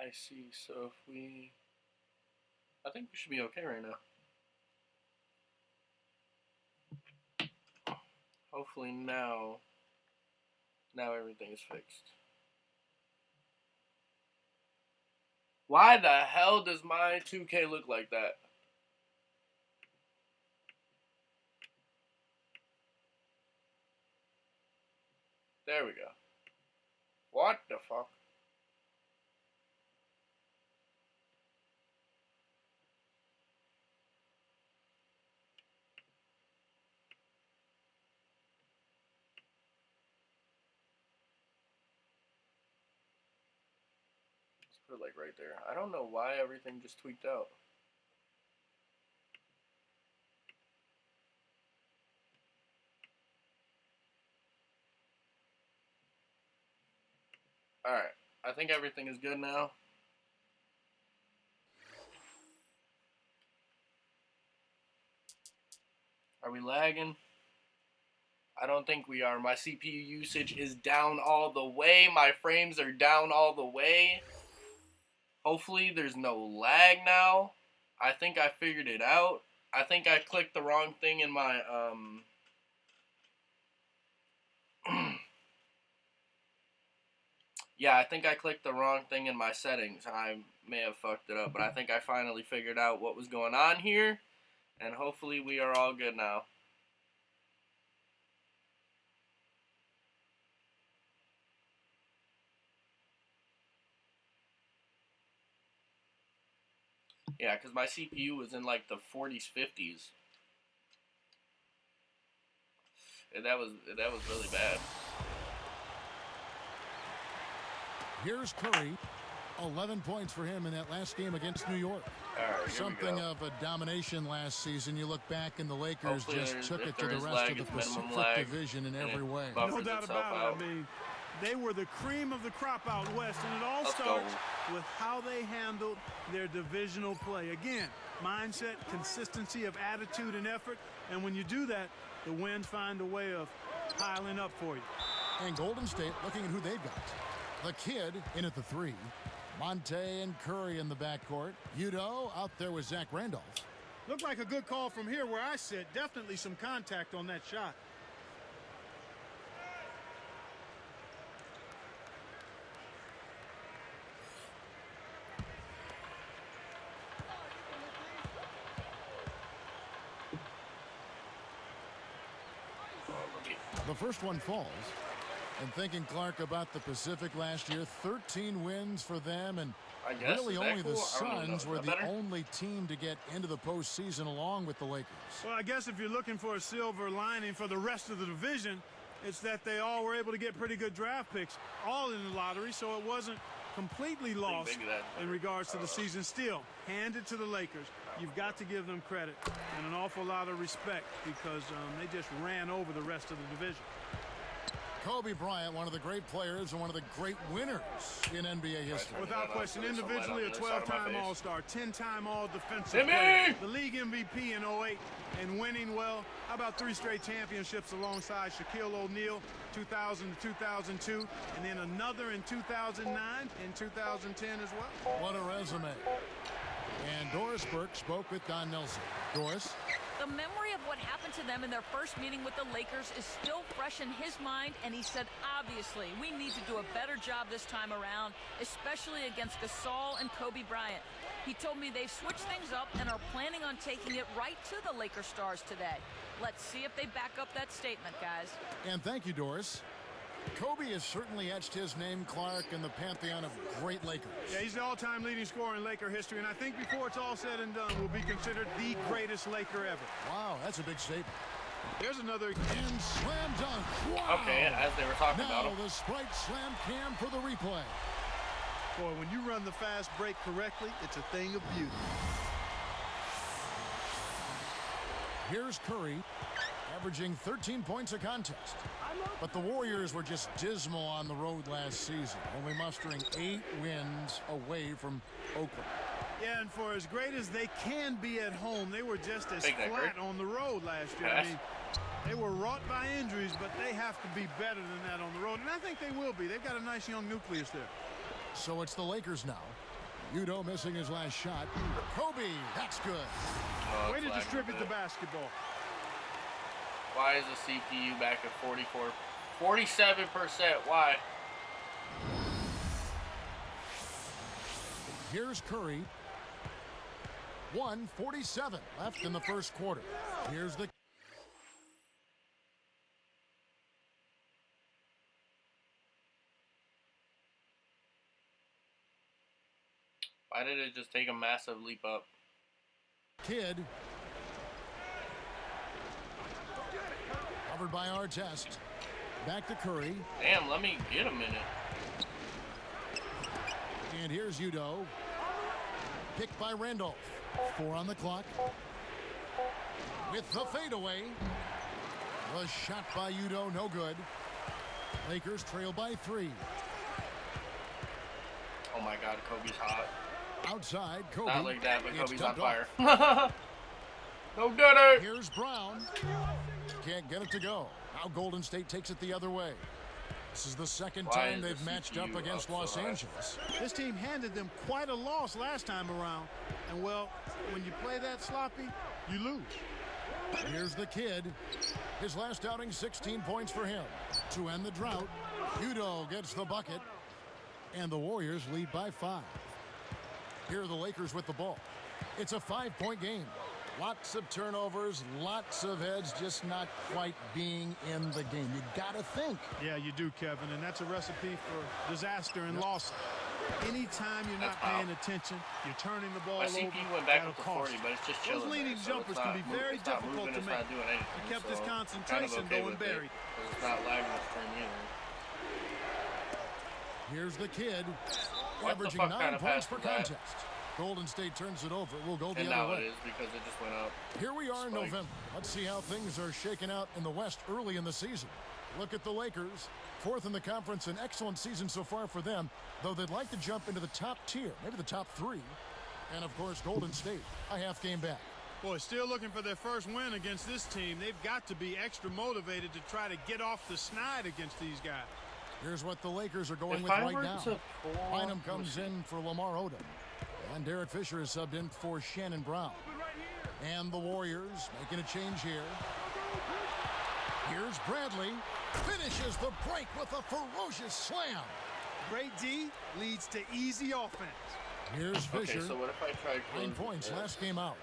I see. So if we... I think we should be okay right now. Hopefully now everything is fixed. Why the hell does my 2K look like that? There we go. What the fuck? Let's put it like right there. I don't know why everything just tweaked out. Alright, I think everything is good now. Are we lagging? I don't think we are. My CPU usage is down all the way. My frames are down all the way. Hopefully there's no lag now. I think I figured it out. I think I clicked the wrong thing in my yeah, I think I clicked the wrong thing in my settings. I may have fucked it up, but I think I finally figured out what was going on here, and hopefully we are all good now. Yeah, because my CPU was in like the 40s, 50s. And that was really bad. Here's Curry. 11 points for him in that last game against New York. Right, something of a domination last season. You look back and the Lakers just took it to the rest lag, of the Pacific Division in every way. No doubt about it. I mean, they were the cream of the crop out west, and it all starts with how they handled their divisional play. Again, mindset, consistency of attitude and effort, and when you do that, the wins find a way of piling up for you. And Golden State looking at who they've got. The kid in at the 3. Monte and Curry in the backcourt. Udo out there with Zach Randolph. Looked like a good call from here where I sit. Definitely some contact on that shot. The first one falls. And thinking, Clark, about the Pacific last year, 13 wins for them, and really only the Suns were the only team to get into the postseason along with the Lakers. Well, I guess if you're looking for a silver lining for the rest of the division, it's that they all were able to get pretty good draft picks, all in the lottery, so it wasn't completely lost in regards to the season. Still, hand it to the Lakers. You've got to give them credit and an awful lot of respect because they just ran over the rest of the division. Kobe Bryant, one of the great players and one of the great winners in NBA history. Without question, individually a 12-time All-Star, 10-time All-Defensive Player, the league MVP in 08, and winning well. How about 3 straight championships alongside Shaquille O'Neal, 2000 to 2002, and then another in 2009 and 2010 as well. What a resume. And Doris Burke spoke with Don Nelson. Doris? The memory of what happened to them in their first meeting with the Lakers is still fresh in his mind, and he said, obviously, we need to do a better job this time around, especially against Gasol and Kobe Bryant. He told me they've switched things up and are planning on taking it right to the Laker stars today. Let's see if they back up that statement, guys. And thank you, Doris. Kobe has certainly etched his name, Clark, in the pantheon of great Lakers. Yeah, he's the all-time leading scorer in Laker history, and I think before it's all said and done, will be considered the greatest Laker ever. Wow, that's a big statement. There's another and slam dunk. Wow. Okay, as they were talking about Now the Sprite Slam cam for the replay. Boy, when you run the fast break correctly, it's a thing of beauty. Here's Curry, averaging 13 points a contest. But the Warriors were just dismal on the road last season, only mustering 8 wins away from Oakland. Yeah, and for as great as they can be at home, they were just as flat on the road last year. I mean, they were wrought by injuries, but they have to be better than that on the road, and I think they will be. They've got a nice young nucleus there. So it's the Lakers now. Udo missing his last shot. Kobe, that's good. Oh, Way to distribute the basketball. Why is the CPU back at 47%? Why? Here's Curry. 1:47 left in the first quarter. Here's the... Why did it just take a massive leap up? Kid. Covered by Artest. Back to Curry. Damn, let me get a minute. And here's Udo. Picked by Randolph. 4 on the clock. With the fadeaway. Was shot by Udo, no good. Lakers trail by 3. Oh my God, Kobe's hot. Outside, Kobe. Not like that, but It's Kobe's on dumped fire. No gooder. Here's Brown. Can't get it to go. Now Golden State takes it the other way. This is the second time they've matched up against Los Angeles. This team handed them quite a loss last time around. And, well, when you play that sloppy, you lose. Here's the Kid. His last outing, 16 points for him. To end the drought, Udo gets the bucket. And the Warriors lead by 5. Here are the Lakers with the ball. It's a 5-point game. Lots of turnovers, lots of heads just not quite being in the game. You got to think. Yeah, you do, Kevin, and that's a recipe for disaster and loss. Anytime you're not paying attention, you're turning the ball over. My CPU went back up to 40, but it's just chilling. Those leading jumpers can be very difficult to make. He kept his concentration going buried. It's not lagging this turn either. Here's the Kid, What the averaging fuck 9 kind of points pass per was that? contest. Golden State turns it over. We'll go the And other now way. it is because it just went up. Here we are in Spike. November. Let's see how things are shaking out in the West early in the season. Look at the Lakers. 4th in the conference, an excellent season so far for them, though they'd like to jump into the top tier, maybe the top 3. And, of course, Golden State, a half game back. Boy, still looking for their first win against this team. They've got to be extra motivated to try to get off the snide against these guys. Here's what the Lakers are going If with I right were now. to pull- Bynum comes in for Lamar Odom. And Derek Fisher is subbed in for Shannon Brown. And the Warriors making a change here. Here's Bradley. Finishes the break with a ferocious slam. Great D leads to easy offense. Here's Fisher. Okay, so what if I try 9 points last game out.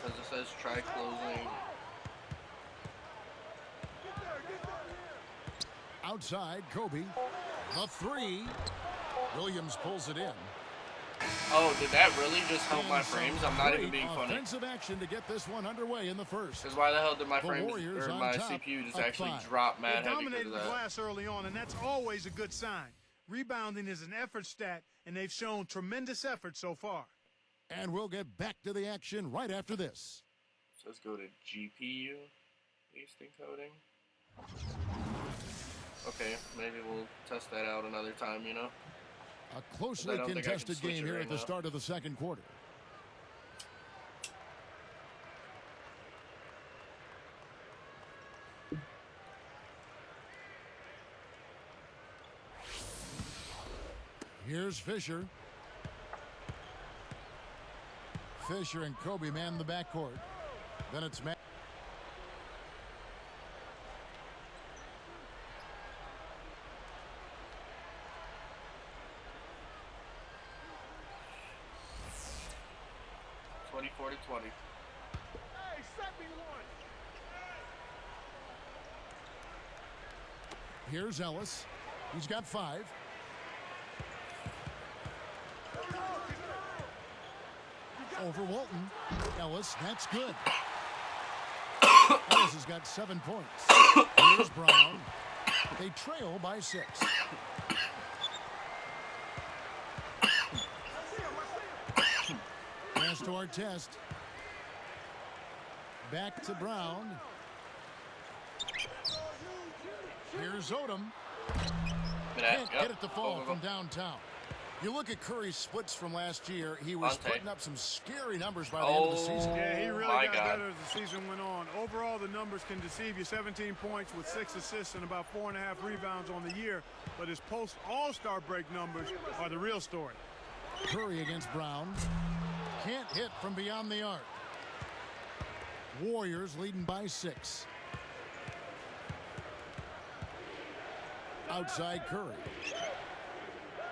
Because it says try closing. Outside, Kobe. The 3. Williams pulls it in. Oh, did that really just help And my some frames? I'm not even great being funny. offensive action to get this one underway in the first. Because why the hell did my The frames Warriors or on my top CPU just of actually 5. drop They mad heavy because dominated of the that? glass early on, and that's always a good sign. Rebounding is an effort stat, and they've shown tremendous effort so far. And we'll get back to the action right after this. So let's go to GPU based encoding. Okay, maybe we'll test that out another time, you know? A closely don't think I can contested switch game it here right at the now. start of the second quarter. Here's Fisher. Fisher and Kobe man the backcourt. Then it's Matt. To 20. Hey, set me one. Here's Ellis. He's got 5. Over Walton. Ellis, that's good. Ellis has got 7 points. Here's Brown. They trail by 6. Pass to Artest. Back to Brown. Here's Odom. Can't get it to fall from downtown. You look at Curry's splits from last year. He was putting up some scary numbers by the end of the season. Yeah, he really got better as the season went on. overall the numbers can deceive you. 17 points with 6 assists and about 4.5 rebounds on the year. But his post-All-Star break numbers are the real story. Curry against Brown. Can't hit from beyond the arc. Warriors leading by 6. Outside Curry.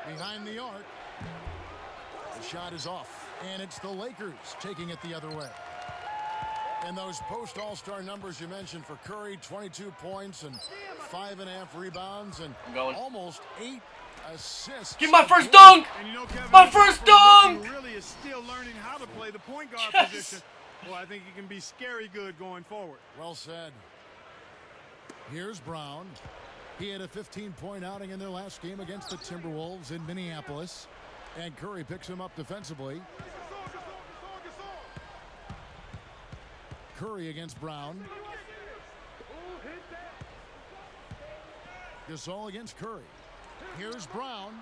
Behind the arc. The shot is off. And it's the Lakers taking it the other way. And those post-All-Star numbers you mentioned for Curry, 22 points and 5.5 rebounds and almost 8 assists. Give my first dunk! And you know, Kevin, my first dunk! Really is still learning how to play the point guard position. Well, I think he can be scary good going forward. Well said. Here's Brown. He had a 15-point outing in their last game against the Timberwolves in Minneapolis. And Curry picks him up defensively. Curry against Brown. Gasol against Curry. Here's Brown.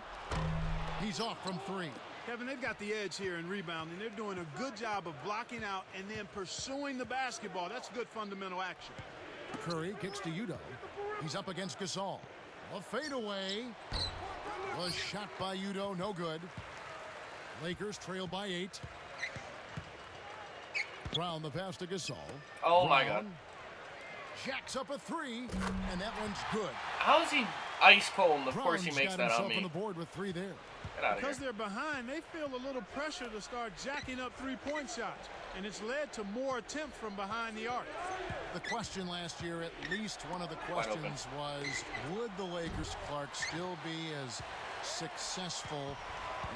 He's off from 3. Kevin, they've got the edge here in rebounding. They're doing a good job of blocking out and then pursuing the basketball. That's good fundamental action. Curry kicks to Udo. He's up against Gasol. A fadeaway. Was shot by Udo, no good. Lakers trail by 8. Brown the pass to Gasol. Oh Brown my God. Jacks up a 3, and that one's good. How is he ice cold? And of Brown's course he makes got that on himself me. on the board with 3 there. Get out of Because here. they're behind, they feel a little pressure to start jacking up three-point shots. And it's led to more attempts from behind the arc. The question last year, at least one of the questions was, would the Lakers, Clark, still be as successful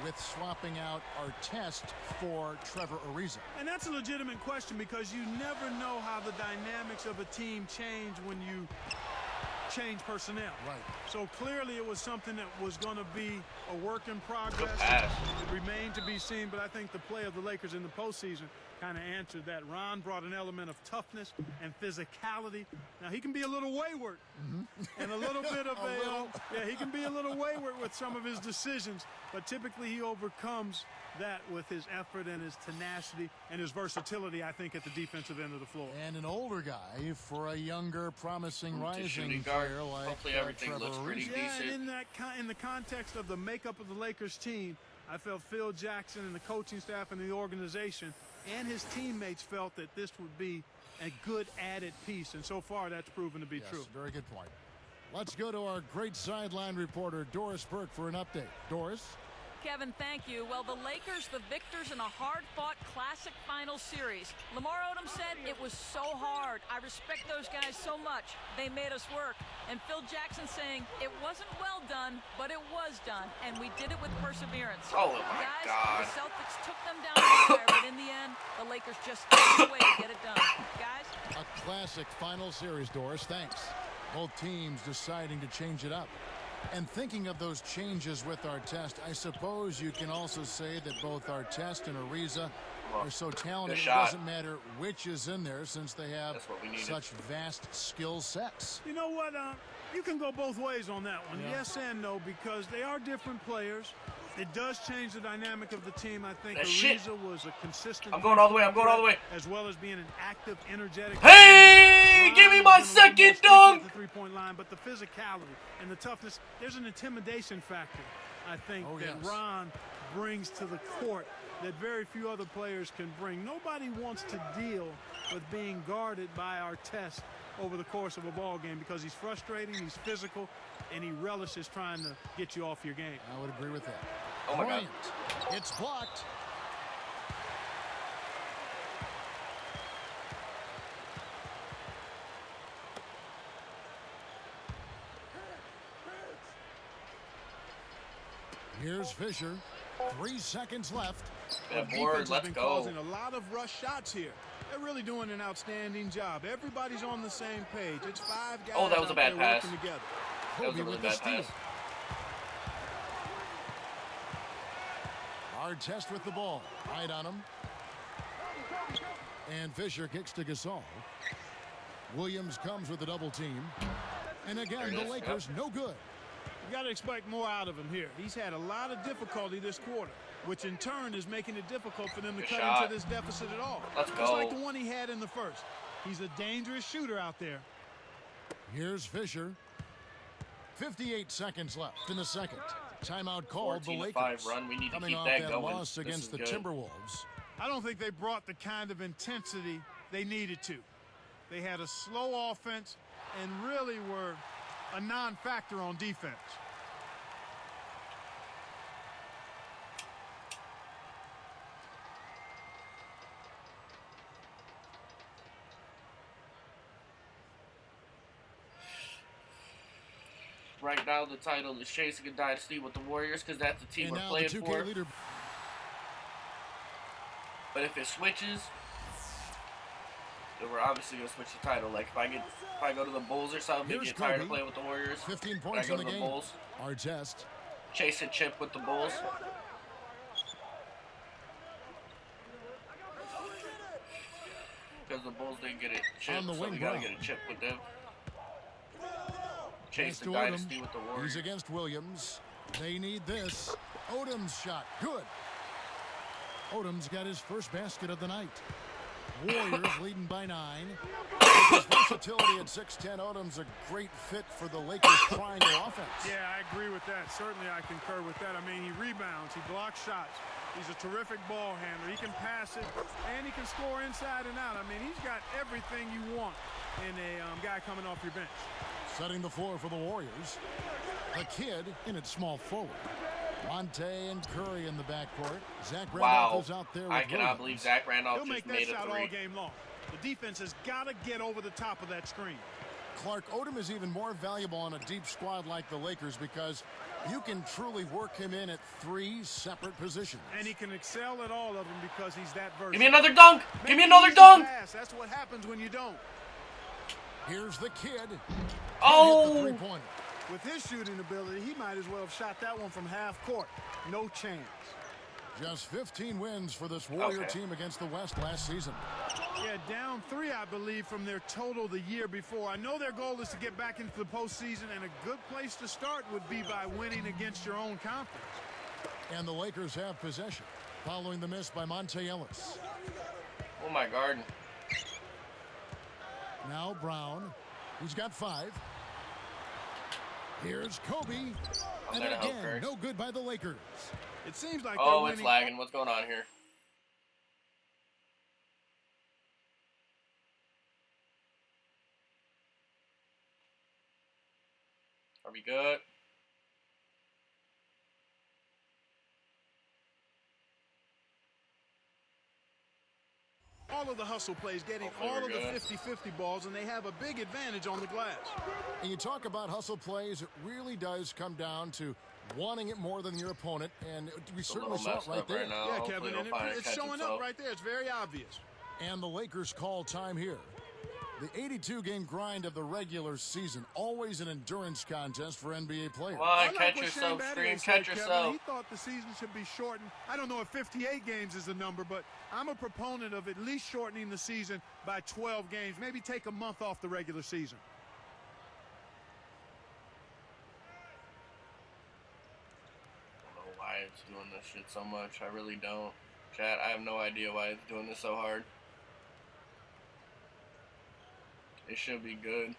with swapping out Artest for Trevor Ariza? And that's a legitimate question because you never know how the dynamics of a team change when you change personnel. Right. So clearly it was something that was going to be a work in progress. It remained to be seen, but I think the play of the Lakers in the postseason kind of answered that. Ron brought an element of toughness and physicality. Now he can be a little wayward and a little bit of he can be a little wayward with some of his decisions, but typically he overcomes that with his effort and his tenacity and his versatility, I think, at the defensive end of the floor. And an older guy for a younger, promising rising shooting guard. player like Hopefully everything Trevor looks pretty Ariza. decent. And in the context of the makeup of the Lakers team, I felt Phil Jackson and the coaching staff and the organization and his teammates felt that this would be a good added piece, and so far that's proven to be true. Very good point. Let's go to our great sideline reporter, Doris Burke, for an update. Doris? Kevin, thank you. Well, the Lakers, the victors in a hard-fought classic final series. Lamar Odom said it was so hard. I respect those guys so much. They made us work. And Phil Jackson saying it wasn't well done, but it was done. And we did it with perseverance. Oh, my guys, God. the Celtics took them down the wire, but in the end, the Lakers just found a way to get it done. Guys? A classic final series, Doris. Thanks. Both teams deciding to change it up. And thinking of those changes with Artest, I suppose you can also say that both Artest and Ariza are so talented, it doesn't matter which is in there since they have such vast skill sets. You know what? You can go both ways on that one. Yes and no, because they are different players. It does change the dynamic of the team. I think Ariza was a consistent. I'm going all the way. I'm going all the way. As well as being an active, energetic. Hey, give me my second dunk. The three-point line, but the physicality and the toughness. There's an intimidation factor, I think, that Ron brings to the court that very few other players can bring. Nobody wants to deal with being guarded by Artest over the course of a ball game because he's frustrating, he's physical, and he relishes trying to get you off your game. I would agree with that. Oh my Bryant. God. It's blocked. Here's Fisher. 3 seconds left. That The board, defense has let's been go. causing a lot of rush shots here. They're really doing an outstanding job. Everybody's on the same page. It's 5 guys Oh, that was a out bad there pass. working together. That was a really with the bad steal. pass. Artest with the ball. Right on him. And Fisher kicks to Gasol. Williams comes with the double team. And again, the Lakers no good. You got to expect more out of him here. He's had a lot of difficulty this quarter, which in turn is making it difficult for them to cut into this deficit at all. Let's Just go. like the one he had in the first. He's a dangerous shooter out there. Here's Fisher. 58 seconds left in the second. Timeout called the Lakers. 14-5 run. We need to Coming keep off that that going. loss against the Timberwolves. I don't think they brought the kind of intensity they needed to. They had a slow offense and really were a non-factor on defense. Right now, the title is chasing a dynasty with the Warriors because that's the team And we're now playing the 2K for. leader. But if it switches, then we're obviously gonna switch the title. Like if I go to the Bulls or something, Here's they get tired Kobe. of playing with the Warriors. 15 I points go in to the the game. Bulls, Artest. chase a chip with the Bulls. Because the Bulls didn't get a chip, On the so wing, we gotta Brown. get a chip with them. Chase Pass the to dynasty Odom. with the Warriors. He's against Williams. They need this. Odom's shot. Good. Odom's got his first basket of the night. Warriors leading by 9. With his versatility at 6'10", Odom's a great fit for the Lakers' triangle offense. Yeah, I agree with that. Certainly I concur with that. I mean, he rebounds, he blocks shots. He's a terrific ball handler. He can pass it, and he can score inside and out. I mean, he's got everything you want in a guy coming off your bench. Setting the floor for the Warriors. The kid in at small forward. Monte and Curry in the backcourt. Zach Randolph is out there with I cannot Williams. believe Zach Randolph He'll just make made that a shot 3. all game long. The defense has got to get over the top of that screen. Clark, Odom is even more valuable on a deep squad like the Lakers because you can truly work him in at 3 separate positions. And he can excel at all of them because he's that versatile. Give me another dunk! Give me another Easy dunk! pass. That's what happens when you don't. Here's the kid. Oh! Hit the three-pointer. With his shooting ability, he might as well have shot that one from half court. No chance. Just 15 wins for this Warrior team against the West last season. Yeah, down 3, I believe, from their total the year before. I know their goal is to get back into the postseason, and a good place to start would be by winning against your own conference. And the Lakers have possession following the miss by Monte Ellis. Oh my God. Now Brown. He's got 5. Here's Kobe. And gonna help again, Curry. no good by the Lakers. It seems like Oh, they're it's winning. lagging. What's going on here? Are we good? All of the hustle plays, getting Hopefully all we're of the good. 50-50 balls, and they have a big advantage on the glass. And you talk about hustle plays, it really does come down to wanting it more than your opponent, and we It's a certainly little saw it messed right up there. right now. Yeah, Hopefully Kevin, he'll and find it, it's catch showing himself. up right there. It's very obvious. And the Lakers call time here. The 82-game grind of the regular season, always an endurance contest for NBA players. Come on, I like catch what yourself, Shane Scream, Battier catch said, Kevin. yourself. He thought the season should be shortened. I don't know if 58 games is the number, but I'm a proponent of at least shortening the season by 12 games. Maybe take a month off the regular season. I don't know why it's doing this shit so much. I really don't. Chat, I have no idea why it's doing this so hard. It should be good.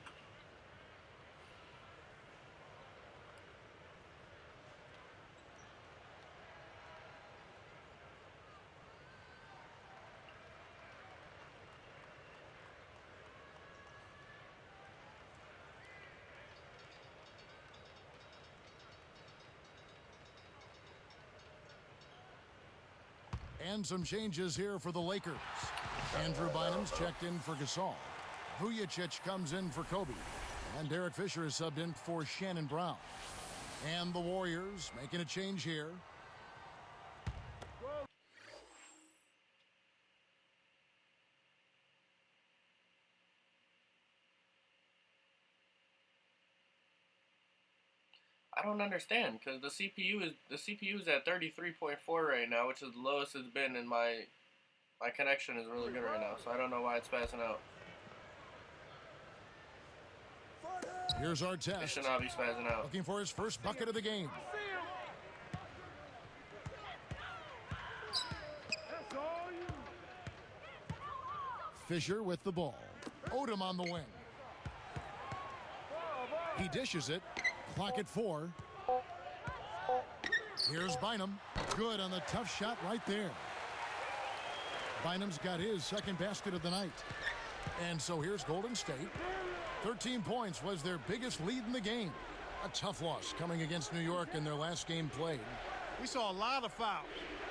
And some changes here for the Lakers. Andrew Bynum's checked in for Gasol. Vujicic comes in for Kobe. And Derek Fisher is subbed in for Shannon Brown. And the Warriors making a change here. I don't understand because the CPU is at 33.4 right now, which is the lowest it's been in my connection is really good right now, so I don't know why it's passing out. Here's our It test. should not be spazzing out. Looking for his first bucket of the game. Fisher with the ball. Odom on the wing. He dishes it. Clock at 4. Here's Bynum. Good on the tough shot right there. Bynum's got his second basket of the night. And so here's Golden State. 13 points was their biggest lead in the game. A tough loss coming against New York in their last game played. We saw a lot of fouls.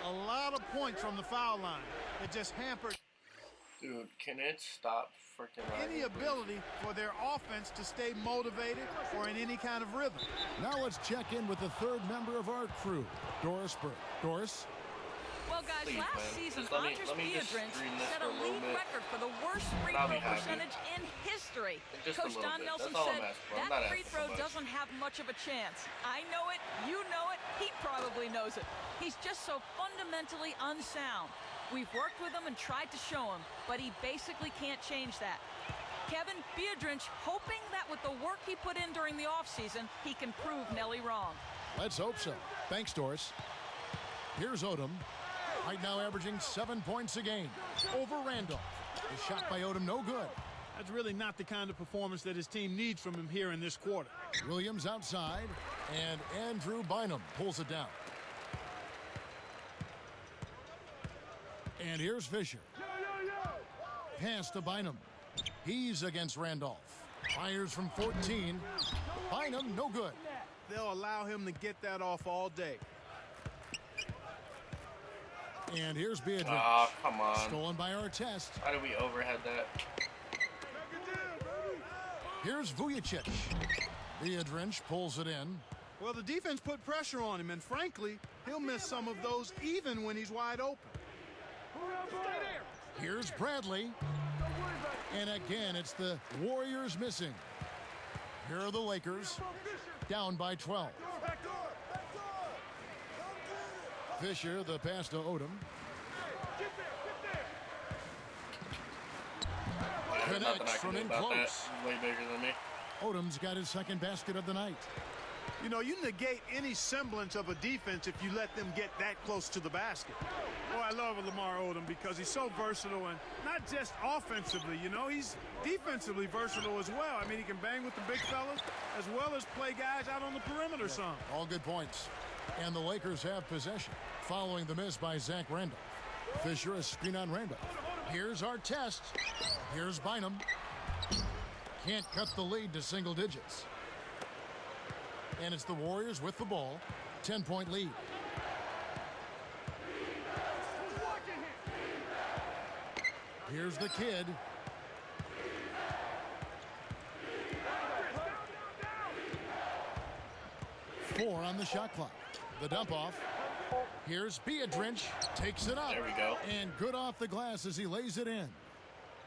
A lot of points from the foul line. It just hampered Dude, can it stop freaking any ability for their offense to stay motivated or in any kind of rhythm. Now let's check in with the third member of our crew, Doris Burke. Doris? Well, guys, Please, last man. season, Just let me Andres just Biedrins stream this set for a a little league bit. record for the worst free I'll throw be happy. percentage in history. Just a Coach little Don bit. Nelson That's all I'm said asking for. I'm that not free asking throw for much. doesn't have much of a chance. I know it, you know it, he probably knows it. He's just so fundamentally unsound. We've worked with him and tried to show him, but he basically can't change that. Kevin Biedrins hoping that with the work he put in during the offseason, he can prove Nelly wrong. Let's hope so. Thanks, Doris. Here's Odom. Right now averaging 7 points a game. Over Randolph. The shot by Odom no good. That's really not the kind of performance that his team needs from him here in this quarter. Williams outside, and Andrew Bynum pulls it down. And here's Fisher. Pass to Bynum. He's against Randolph. Fires from 14. Bynum, no good. They'll allow him to get that off all day. And here's Biedrins. Oh, come on. Stolen by Artest. How did we overhead that? Here's Vujicic. Biedrins pulls it in. Well, the defense put pressure on him, and frankly, he'll miss some of those even when he's wide open. Here's Bradley. And again, it's the Warriors missing. Here are the Lakers, down by 12. Fisher, the pass to Odom. There's nothing I Connects can from do in about that. close. He's way bigger than me. Odom's got his second basket of the night. You know, you negate any semblance of a defense if you let them get that close to the basket. Oh, I love Lamar Odom because he's so versatile, and not just offensively, you know, he's defensively versatile as well. I mean, he can bang with the big fellas as well as play guys out on the perimeter some. All good points. And the Lakers have possession following the miss by Zach Randolph. Fisher, a screen on Randolph. Here's Artest. Here's Bynum. Can't cut the lead to single digits. And it's the Warriors with the ball. 10-point lead. Here's the kid. Four on the shot clock. The dump off. Here's Biedrins. Takes it up. There we go. And good off the glass as he lays it in.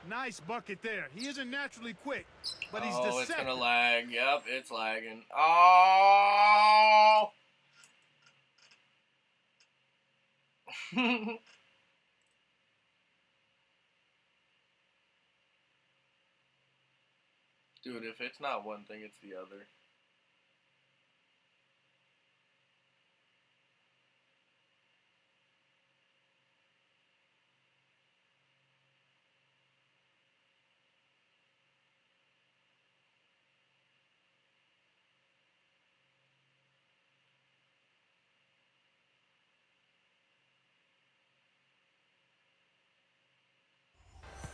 Nice bucket there. He isn't naturally quick, but he's Oh, deceptive. it's gonna lag. Yep, it's lagging. Oh! Dude, if it's not one thing, it's the other.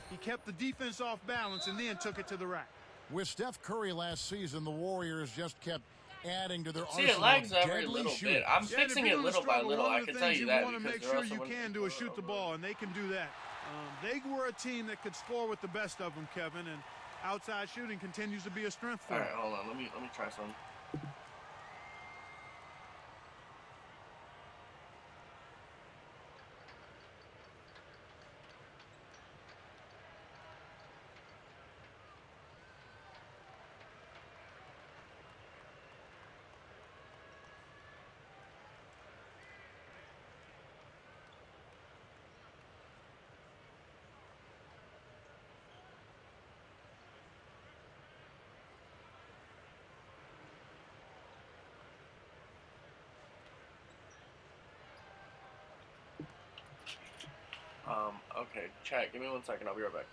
He kept the defense off balance and then took it to the rack. With Steph Curry last season, the Warriors just kept adding to their See, arsenal it lags of every deadly little shooting. bit. I'm Yeah, and if fixing you're it gonna little by struggle, little. one I of the can tell things you that want to because make or sure else you I wouldn't- can do is shoot the ball, and they can do that. They were a team that could score with the best of them, Kevin, and outside shooting continues to be a strength for All them. right, hold on. Let me try some. Okay, chat. Give me 1 second. I'll be right back.